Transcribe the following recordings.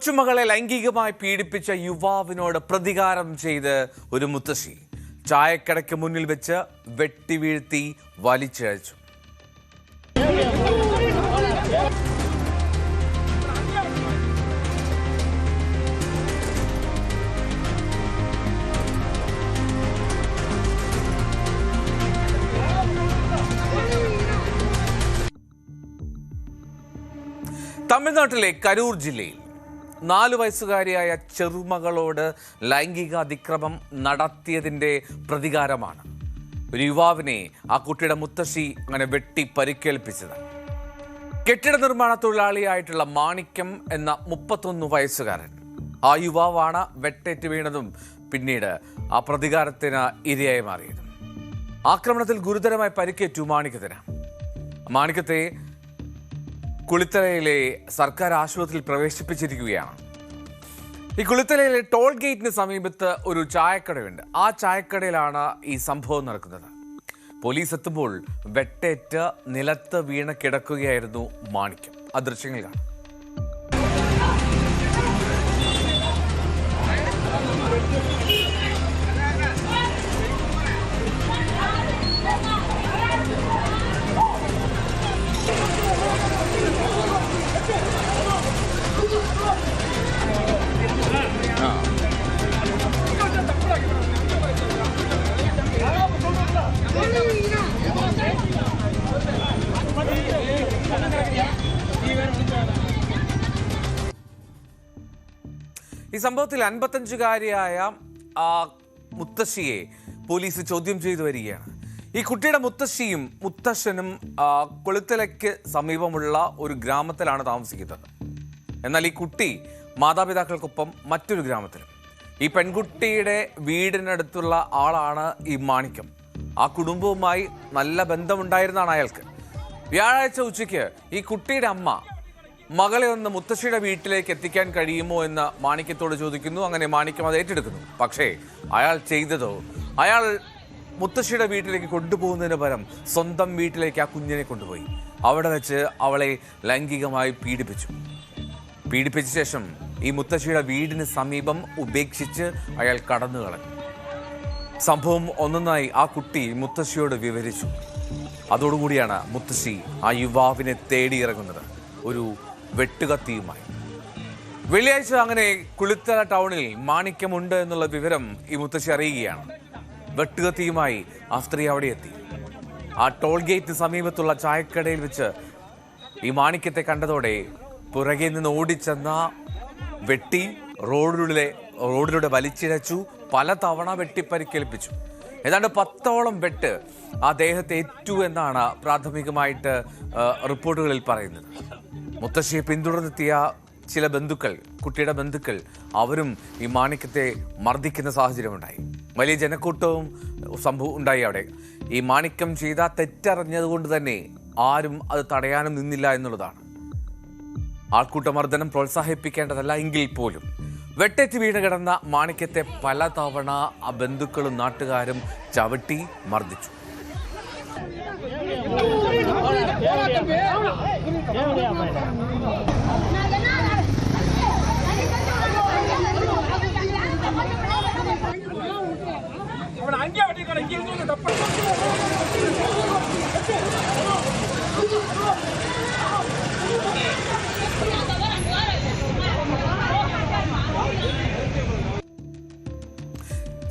കൊച്ചുമകളെ ലൈംഗികമായി പീഡിപ്പിച്ച യുവാവിനോട് പ്രതികാരം ചെയ്ത് ഒരു മുത്തശ്ശി ചായക്കടയ്ക്ക് മുന്നിൽ വെച്ച് വെട്ടിവീഴ്ത്തി വലിച്ചിഴച്ചു. തമിഴ്നാട്ടിലെ കരൂർ ജില്ലയിൽ 4 വയസ്സുകാരിയായ ചെറുമകളോട് ലൈംഗിക അതിക്രമം നടത്തിയതിൻ്റെ പ്രതികാരമാണ് ഒരു യുവാവിനെ ആ കുട്ടിയുടെ മുത്തശ്ശി അങ്ങനെ വെട്ടി പരിക്കേൽപ്പിച്ചത്. കെട്ടിട നിർമ്മാണ തൊഴിലാളിയായിട്ടുള്ള മാണിക്യം എന്ന 31 വയസ്സുകാരൻ ആ യുവാവാണ് വെട്ടേറ്റ് വീണതും പിന്നീട് ആ പ്രതികാരത്തിന് ഇരയായി മാറിയതും. ആക്രമണത്തിൽ ഗുരുതരമായി പരിക്കേറ്റു മാണിക്യത്തെ കുളിത്തലയിലെ സർക്കാർ ആശുപത്രിയിൽ പ്രവേശിപ്പിച്ചിരിക്കുകയാണ്. ഈ കുളിത്തലയിലെ ടോൾ ഗേറ്റിന് സമീപത്ത് ഒരു ചായക്കടയുണ്ട്. ആ ചായക്കടയിലാണ് ഈ സംഭവം നടക്കുന്നത്. പോലീസ് എത്തുമ്പോൾ വെട്ടേറ്റ് നിലത്ത് വീണ് കിടക്കുകയായിരുന്നു മാണിക്യം. ആ ദൃശ്യങ്ങൾ കാണാം. ഈ സംഭവത്തിൽ 55-കാരിയായ മുത്തശ്ശിയെ പോലീസ് ചോദ്യം ചെയ്തു വരികയാണ്. ഈ കുട്ടിയുടെ മുത്തശ്ശിയും മുത്തശ്ശനും കുളിത്തലയ്ക്ക് സമീപമുള്ള ഒരു ഗ്രാമത്തിലാണ് താമസിക്കുന്നത്. എന്നാൽ ഈ കുട്ടി മാതാപിതാക്കൾക്കൊപ്പം മറ്റൊരു ഗ്രാമത്തിലും. ഈ പെൺകുട്ടിയുടെ വീടിനടുത്തുള്ള ആളാണ് ഈ മാണിക്യം. ആ കുടുംബവുമായി നല്ല ബന്ധമുണ്ടായിരുന്നാണ് അയാൾക്ക്. വ്യാഴാഴ്ച ഉച്ചയ്ക്ക് ഈ കുട്ടിയുടെ അമ്മ മകളെ ഒന്ന് മുത്തശ്ശിയുടെ വീട്ടിലേക്ക് എത്തിക്കാൻ കഴിയുമോ എന്ന് മാണിക്യത്തോട് ചോദിക്കുന്നു. അങ്ങനെ മാണിക്യം അത് ഏറ്റെടുക്കുന്നു. പക്ഷേ അയാൾ ചെയ്തതോ, അയാൾ മുത്തശ്ശിയുടെ വീട്ടിലേക്ക് കൊണ്ടുപോകുന്നതിന് പകരം സ്വന്തം വീട്ടിലേക്ക് ആ കുഞ്ഞിനെ കൊണ്ടുപോയി അവിടെ വെച്ച് അവളെ ലൈംഗികമായി പീഡിപ്പിച്ച ശേഷം ഈ മുത്തശ്ശിയുടെ വീടിന് സമീപം ഉപേക്ഷിച്ച് അയാൾ കടന്നു കളഞ്ഞു. സംഭവം ഒന്നൊന്നായി ആ കുട്ടി മുത്തശ്ശിയോട് വിവരിച്ചു. അതോടുകൂടിയാണ് മുത്തശ്ശി ആ യുവാവിനെ തേടിയിറങ്ങുന്നത് ഒരു വെട്ടുകത്തിയുമായി. വെള്ളിയാഴ്ച അങ്ങനെ കുളിത്തല ടൗണിൽ മാണിക്യമുണ്ട് എന്നുള്ള വിവരം ഈ മുത്തശ്ശി അറിയുകയാണ്. വെട്ടുകത്തിയുമായി ആ സ്ത്രീ അവിടെ എത്തി. ആ ടോൾ ഗേറ്റിന് സമീപത്തുള്ള ചായക്കടയിൽ വെച്ച് ഈ മാണിക്യത്തെ കണ്ടതോടെ പുറകെ നിന്ന് ഓടിച്ചെന്ന വെട്ടി റോഡിലൂടെ വലിച്ചിഴച്ചു. പല തവണ വെട്ടിപ്പരിക്കേൽപ്പിച്ചു. ഏതാണ്ട് 10ഓളം വെട്ട് ആ ദേഹത്തെ ഏറ്റു എന്നാണ് പ്രാഥമികമായിട്ട് റിപ്പോർട്ടുകളിൽ പറയുന്നത്. മുത്തശ്ശിയെ പിന്തുടർന്നെത്തിയ ചില ബന്ധുക്കൾ, കുട്ടിയുടെ ബന്ധുക്കൾ, അവരും ഈ മാണിക്യത്തെ മർദ്ദിക്കുന്ന സാഹചര്യമുണ്ടായി. വലിയ ജനക്കൂട്ടവും സംഭവം ഉണ്ടായി അവിടെ. ഈ മാണിക്യം ചെയ്ത തെറ്ററിഞ്ഞതുകൊണ്ട് തന്നെ ആരും അത് തടയാനും നിന്നില്ല എന്നുള്ളതാണ്. ആൾക്കൂട്ടമർദ്ദനം പ്രോത്സാഹിപ്പിക്കേണ്ടതല്ല എങ്കിൽ പോലും വെട്ടേറ്റ് വീണ് കിടന്ന മാണിക്യത്തെ പല തവണ ആ ബന്ധുക്കളും നാട്ടുകാരും ചവിട്ടി മർദ്ദിച്ചു.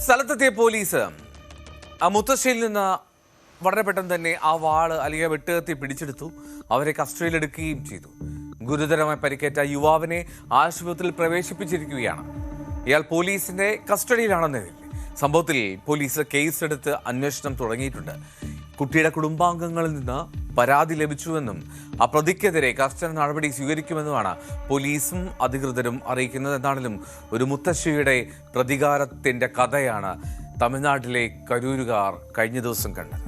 സ്ഥലത്തെത്തിയ പോലീസ് ആ മുത്തശ്ശിയിൽ നിന്ന് വളരെ പെട്ടെന്ന് തന്നെ ആ വാള് അല്ലെങ്കിൽ വെട്ടുകത്തി പിടിച്ചെടുത്തു. അവരെ കസ്റ്റഡിയിലെടുക്കുകയും ചെയ്തു. ഗുരുതരമായി പരിക്കേറ്റ യുവാവിനെ ആശുപത്രിയിൽ പ്രവേശിപ്പിച്ചിരിക്കുകയാണ്. ഇയാൾ പോലീസിന്റെ കസ്റ്റഡിയിലാണെന്ന് സംഭവത്തിൽ പോലീസ് കേസെടുത്ത് അന്വേഷണം തുടങ്ങിയിട്ടുണ്ട്. കുട്ടിയുടെ കുടുംബാംഗങ്ങളിൽ നിന്ന് പരാതി ലഭിച്ചുവെന്നും ആ പ്രതിക്കെതിരെ കർശന നടപടി സ്വീകരിക്കുമെന്നുമാണ് പോലീസും അധികൃതരും അറിയിക്കുന്നത്. എന്താണെങ്കിലും ഒരു മുത്തശ്ശിയുടെ പ്രതികാരത്തിന്റെ കഥയാണ് തമിഴ്നാട്ടിലെ കരൂരുകാർ കഴിഞ്ഞ ദിവസം കണ്ടത്.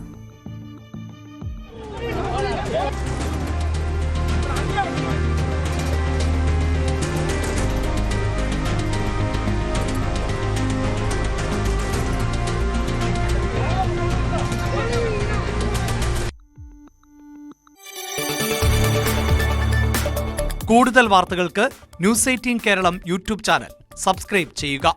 കൂടുതൽ വാർത്തകൾക്ക് news 18 Keralam YouTube channel subscribe ചെയ്യുക.